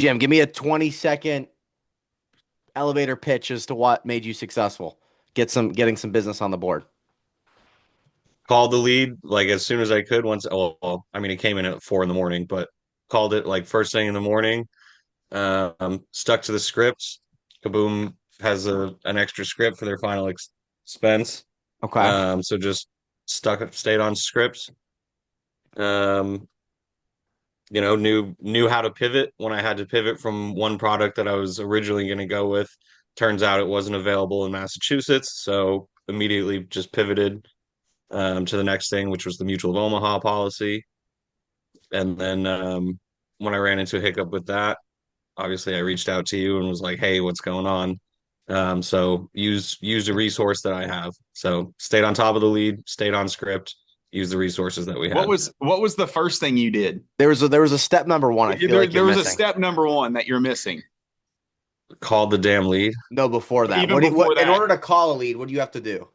Jim, give me a 20-second elevator pitch as to what made you successful. Getting some business on the board. Called the lead like as soon as I could. I mean, it came in at 4 in the morning, but called it like first thing in the morning. Stuck to the scripts. Kaboom has an extra script for their final expense. Okay. So just stayed on scripts. Um, knew how to pivot when I had to pivot from one product that I was originally going to go with. Turns out it wasn't available in Massachusetts, so immediately just pivoted to the next thing, which was the Mutual of Omaha policy. And then when I ran into a hiccup with that, obviously I reached out to you and was like, "Hey, what's going on?" So use a resource that I have. So stayed on top of the lead, stayed on script, used the resources that we What had. was the first thing you did? There was a step number one I feel like you're There was a missing. step number one that you're missing. Called the damn lead. No, before that. Even before What in that, order to call a lead, what do you have to do?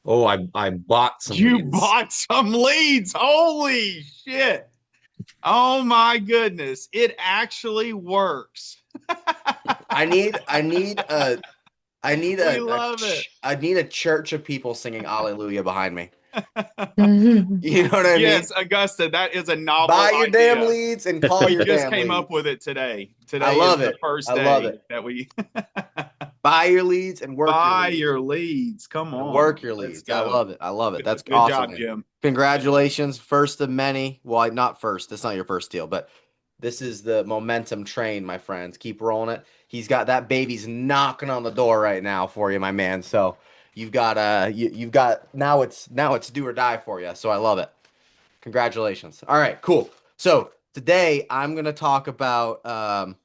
Oh, I bought some you leads. bought some leads. Holy shit. Oh my goodness. It actually works. I need I need We love it. I need a church of people singing Hallelujah behind me. You know what I mean? Yes, Augusta, that is a novel Buy your damn idea. leads and call We your just damn came up leads. with it today. I Today is love the it. first I love day it. that we Buy your leads and work your buy leads. your leads. Come And work on. your Let's leads. I go. love it. I love it. That's Good awesome, job, man. Jim. Congratulations. First of many. Well, not first. That's not your first deal, but this is the momentum train, my friends. Keep rolling it. He's got that baby's knocking on the door right now for you, my man. So you've got now it's do or die for you. So I love it. Congratulations. All right, cool. So today I'm gonna talk about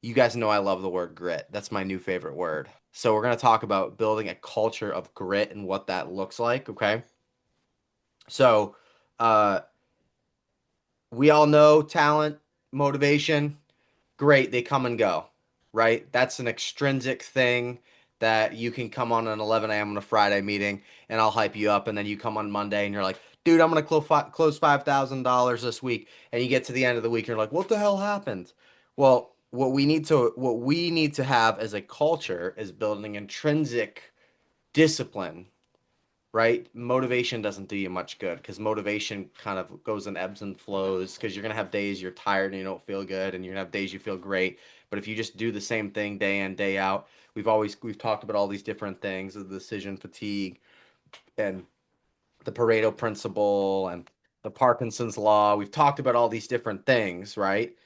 you guys know I love the word grit. That's my new favorite word. So we're going to talk about building a culture of grit and what that looks like, okay? So, uh we all know talent, motivation, great, they come and go, right? That's an extrinsic thing that you can come on an 11 a.m. on a Friday meeting and I'll hype you up and then you come on Monday and you're like, "Dude, I'm going to close $5,000 this week." And you get to the end of the week and you're like, "What the hell happened?" Well, what we need to have as a culture is building intrinsic discipline, right? Motivation doesn't do you much good because motivation kind of goes in ebbs and flows because you're gonna have days you're tired and you don't feel good, and you're gonna have days you feel great. But if you just do the same thing day in, day out, we've talked about all these different things, the decision fatigue and the Pareto principle and the Parkinson's law. We've talked about all these different things, right?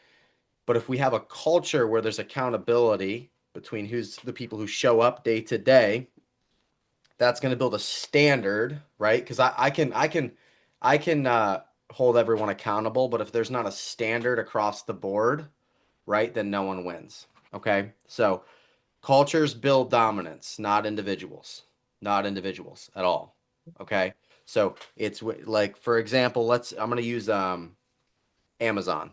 But if we have a culture where there's accountability between who's the people who show up day to day, that's going to build a standard, right? Because I can hold everyone accountable, but if there's not a standard across the board, right, then no one wins. Okay, so cultures build dominance, not individuals at all. Okay, so it's like, for example, I'm going to use Amazon.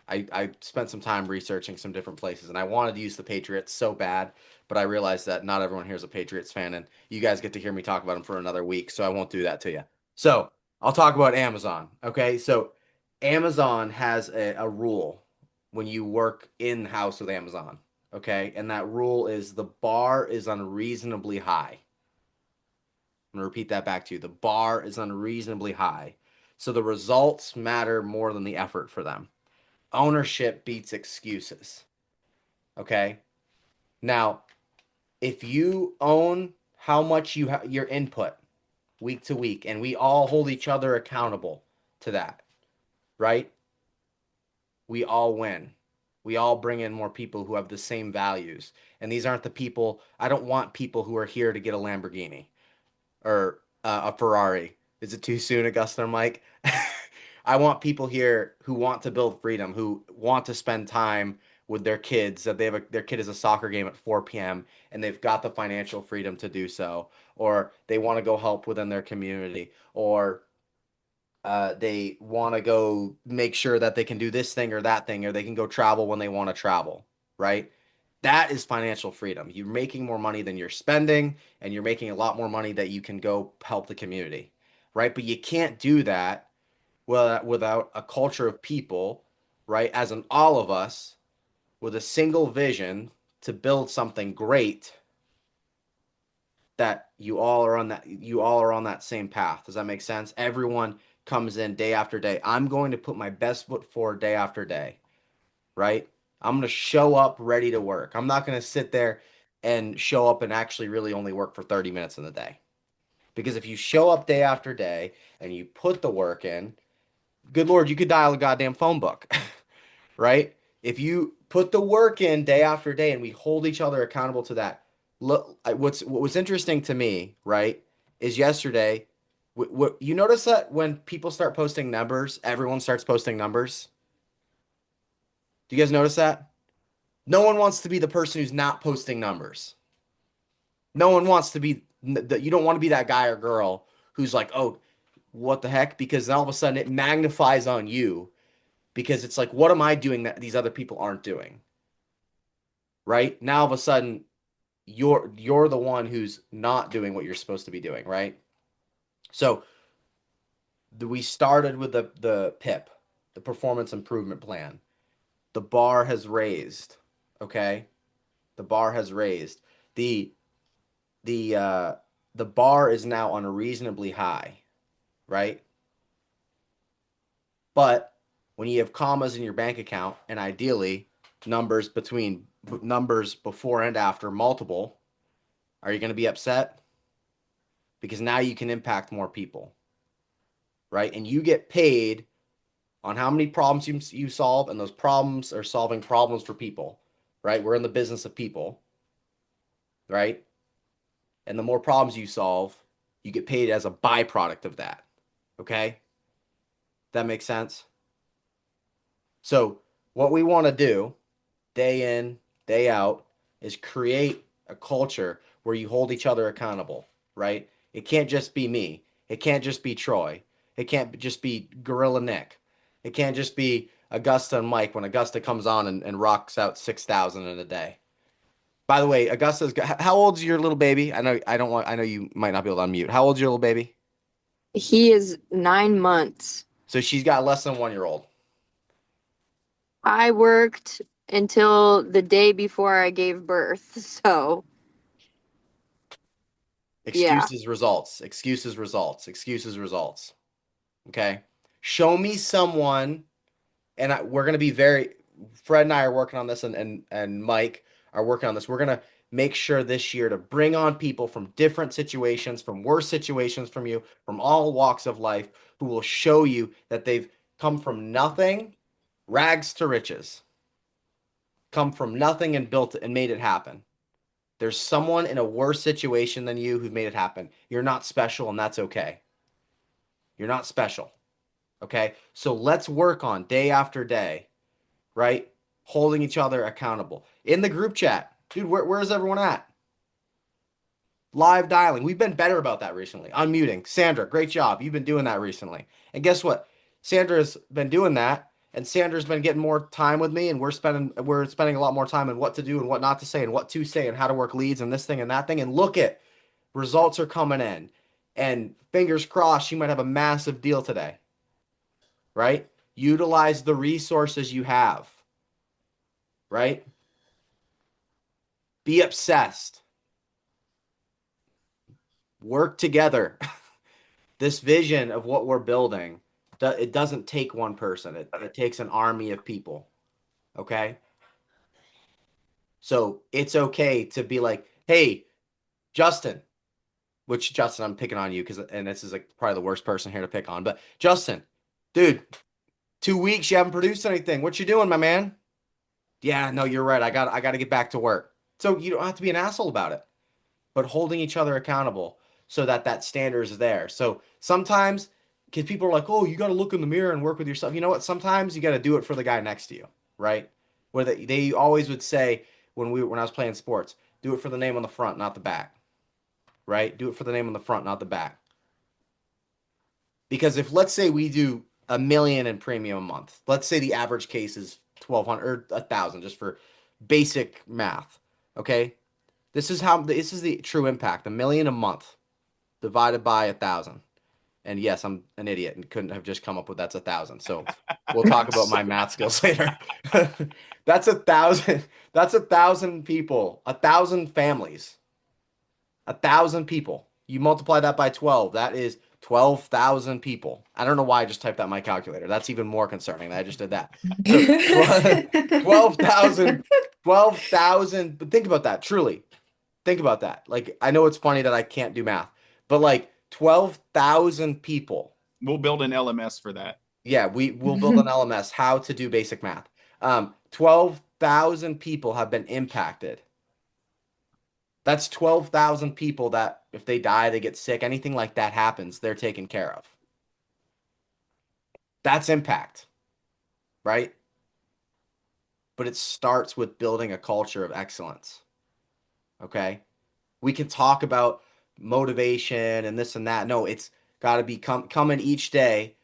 I spent some time researching some different places and I wanted to use the Patriots so bad, but I realized that not everyone here is a Patriots fan and you guys get to hear me talk about them for another week, so I won't do that to you. So I'll talk about Amazon. Okay. So Amazon has a rule when you work in house with Amazon. Okay. And that rule is the bar is unreasonably high. I'm going to repeat that back to you. The bar is unreasonably high. So the results matter more than the effort for them. Ownership beats excuses. Okay. Now, if you own how much your input week to week, and we all hold each other accountable to that, right? We all win. We all bring in more people who have the same values. And these aren't the people, I don't want people who are here to get a Lamborghini or a Ferrari. Is it too soon, Augusta or Mike? I want people here who want to build freedom, who want to spend time with their kids, that their kid is a soccer game at 4 p.m. and they've got the financial freedom to do so, or they want to go help within their community, or they want to go make sure that they can do this thing or that thing, or they can go travel when they want to travel, right? That is financial freedom. You're making more money than you're spending, and you're making a lot more money that you can go help the community, right? But you can't do that without a culture of people, right? As in all of us, with a single vision to build something great, that you all are on that same path. Does that make sense? Everyone comes in day after day. I'm going to put my best foot forward day after day, right? I'm going to show up ready to work. I'm not going to sit there and show up and actually really only work for 30 minutes in the day. Because if you show up day after day and you put the work in, good Lord, you could dial a goddamn phone book, right? If you put the work in day after day and we hold each other accountable to that. Look, what was interesting to me, right, is yesterday, what you notice that when people start posting numbers, everyone starts posting numbers. Do you guys notice that? No one wants to be the person who's not posting numbers. No one wants to be you don't want to be that guy or girl who's like, "Oh, what the heck?" Because then all of a sudden it magnifies on you because it's like, what am I doing that these other people aren't doing? Right? Now all of a sudden you're the one who's not doing what you're supposed to be doing, right? So we started with the PIP, the performance improvement plan. The bar has raised, okay? The bar has raised. The the uh the bar is now unreasonably high, right? But when you have commas in your bank account and ideally numbers before and after multiple, are you going to be upset? Because now you can impact more people, right? And you get paid on how many problems you solve, and those problems are solving problems for people, right? We're in the business of people, right? And the more problems you solve, you get paid as a byproduct of that. Okay? That makes sense? So, what we want to do day in, day out is create a culture where you hold each other accountable, right? It can't just be me. It can't just be Troy. It can't just be Gorilla Nick. It can't just be Augusta and Mike when Augusta comes on and rocks out 6,000 in a day. By the way, how old's your little baby? I know you might not be able to unmute. How old's your little baby? He is 9 months. So she's got less than a 1 year old. I worked until the day before I gave birth. So, yeah. Excuses, results, excuses, results, excuses, results. Okay. Show me someone, and we're going to be Fred and I are working on this, and Mike are working on this. We're going to make sure this year to bring on people from different situations, from worse situations from you, from all walks of life, who will show you that they've come from nothing, rags to riches, come from nothing and built it and made it happen. There's someone in a worse situation than you who've made it happen. You're not special, and that's okay. You're not special. Okay. So let's work on day after day, right? Holding each other accountable. In the group chat, dude, where's everyone at? Live dialing. We've been better about that recently. Unmuting. Sandra, great job. You've been doing that recently. And guess what? Sandra's been doing that, and Sandra's been getting more time with me, and we're spending a lot more time on what to do and what not to say and what to say and how to work leads and this thing and that thing. And look at results are coming in. And fingers crossed, she might have a massive deal today. Right? Utilize the resources you have. Right? Be obsessed. Work together. This vision of what we're building, it doesn't take one person. It takes an army of people. Okay? So it's okay to be like, hey, Justin, which Justin, I'm picking on you and this is like probably the worst person here to pick on, but Justin, dude, 2 weeks you haven't produced anything. What you doing, my man? Yeah, no, you're right. I got to get back to work. So you don't have to be an asshole about it, but holding each other accountable so that that standard is there. So sometimes, because people are like, oh, you got to look in the mirror and work with yourself. You know what? Sometimes you got to do it for the guy next to you, right? Where they always would say when I was playing sports, do it for the name on the front, not the back, right? Do it for the name on the front, not the back. Because if let's say we do 1 million in premium a month, let's say the average case is 1,200 or 1,000, just for basic math. Okay, this is the true impact: 1 million a month divided by 1,000. And yes, I'm an idiot and couldn't have just come up with that's 1,000. So we'll talk about my math skills later. That's 1,000. That's 1,000 people, 1,000 families, 1,000 people. You multiply that by 12. That is 12,000 people. I don't know why I just typed that in my calculator. That's even more concerning that I just did that. So 12,000, 12,000. But think about that. Truly, think about that. Like, I know it's funny that I can't do math, but like 12,000 people. We'll build an LMS for that. Yeah, we'll build an LMS, how to do basic math. 12,000 people have been impacted. That's 12,000 people that if they die, they get sick, anything like that happens, they're taken care of. That's impact, right? But it starts with building a culture of excellence. Okay? We can talk about motivation and this and that. No, it's got to be come in each day,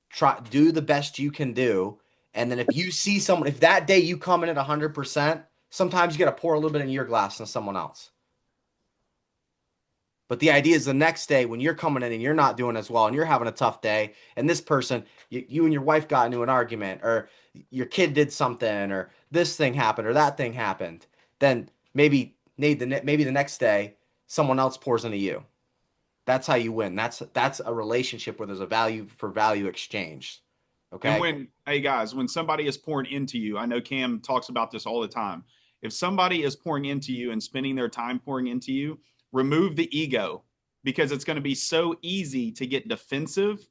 try do the best you can do. And then if you see someone, if that day you come in at 100%, sometimes you got to pour a little bit in your glass than someone else. But the idea is the next day when you're coming in and you're not doing as well and you're having a tough day, and this person, you and your wife got into an argument, or your kid did something, or this thing happened, or that thing happened, then maybe maybe the next day someone else pours into you. That's how you win. That's a relationship where there's a value for value exchange. And Okay. when, hey guys, when somebody is pouring into you, I know Cam talks about this all the time. If somebody is pouring into you and spending their time pouring into you, remove the ego, because it's going to be so easy to get defensive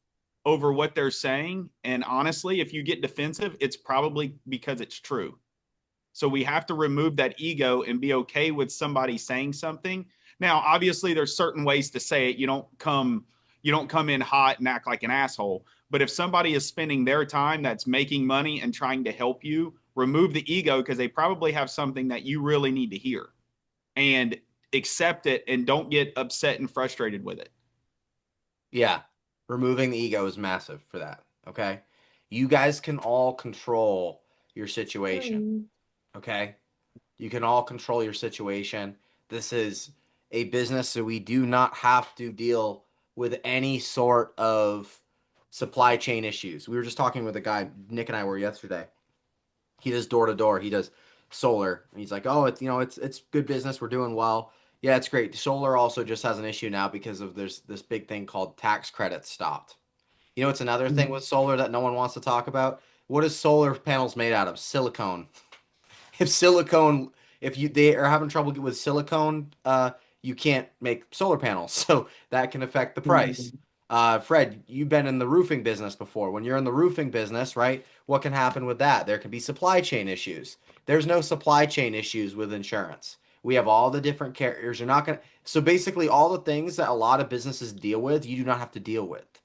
over what they're saying. And honestly, if you get defensive, it's probably because it's true. So we have to remove that ego and be okay with somebody saying something. Now, obviously, there's certain ways to say it. You don't come in hot and act like an asshole. But if somebody is spending their time that's making money and trying to help you, remove the ego, because they probably have something that you really need to hear, and accept it, and don't get upset and frustrated with it. Yeah. Removing the ego is massive for that. Okay. You guys can all control your situation. Okay. You can all control your situation. This is a business, so we do not have to deal with any sort of supply chain issues. We were just talking with a guy, Nick and I were yesterday. He does door to door. He does solar. And he's like, "Oh, it's good business. We're doing well." Yeah, it's great. Solar also just has an issue now because of there's this big thing called tax credits stopped. You know, it's another thing with solar that no one wants to talk about. What is solar panels made out of? Silicone. If silicone, if you they are having trouble with silicone, you can't make solar panels, so that can affect the price. Fred, you've been in the roofing business before. When you're in the roofing business, right? What can happen with that? There can be supply chain issues. There's no supply chain issues with insurance. We have all the different carriers. You're not gonna. So basically, all the things that a lot of businesses deal with, you do not have to deal with,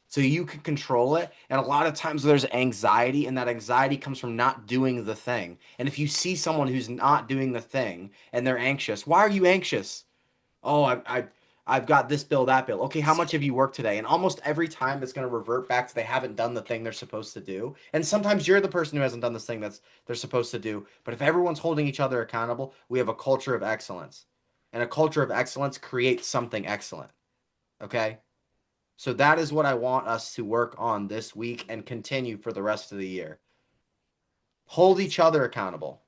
so you can control it. And a lot of times there's anxiety, and that anxiety comes from not doing the thing. And if you see someone who's not doing the thing and they're anxious, why are you anxious? Oh, I've got this bill, that bill. Okay, how much have you worked today? And almost every time it's going to revert back to they haven't done the thing they're supposed to do. And sometimes you're the person who hasn't done this thing that's they're supposed to do. But if everyone's holding each other accountable, we have a culture of excellence. And a culture of excellence creates something excellent. Okay? So that is what I want us to work on this week and continue for the rest of the year. Hold each other accountable.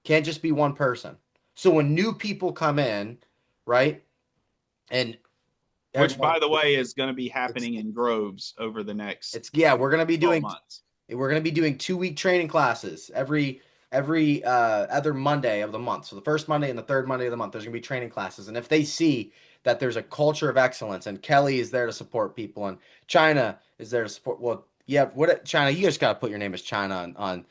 Can't just be one person. So when new people come in, right? And Which, everyone, by the way, is going to be happening in groves over the next it's yeah, we're gonna be 12 doing months. 2-week training classes every other Monday of the month. So the first Monday and the third Monday of the month, there's gonna be training classes. And if they see that there's a culture of excellence, and Kelly is there to support people, and China is there to support, well, yeah, what China, you just gotta put your name as China on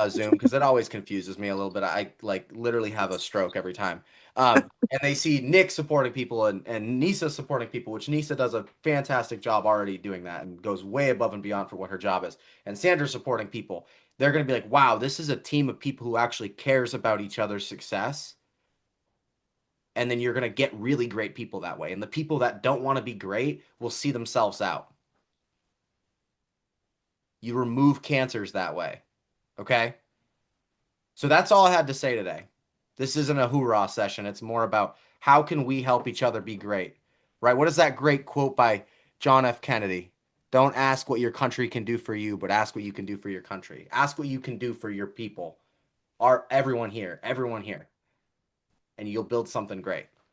Zoom because it always confuses me a little bit. I like literally have a stroke every time. And they see Nick supporting people and Nisa supporting people, which Nisa does a fantastic job already doing that and goes way above and beyond for what her job is. And Sandra supporting people. They're going to be like, wow, this is a team of people who actually cares about each other's success. And then you're going to get really great people that way. And the people that don't want to be great will see themselves out. You remove cancers that way. Okay? So that's all I had to say today. This isn't a hoorah session. It's more about how can we help each other be great. right? What is that great quote by John F. Kennedy? Don't ask what your country can do for you, but ask what you can do for your country. Ask what you can do for your people. Everyone here, and you'll build something great.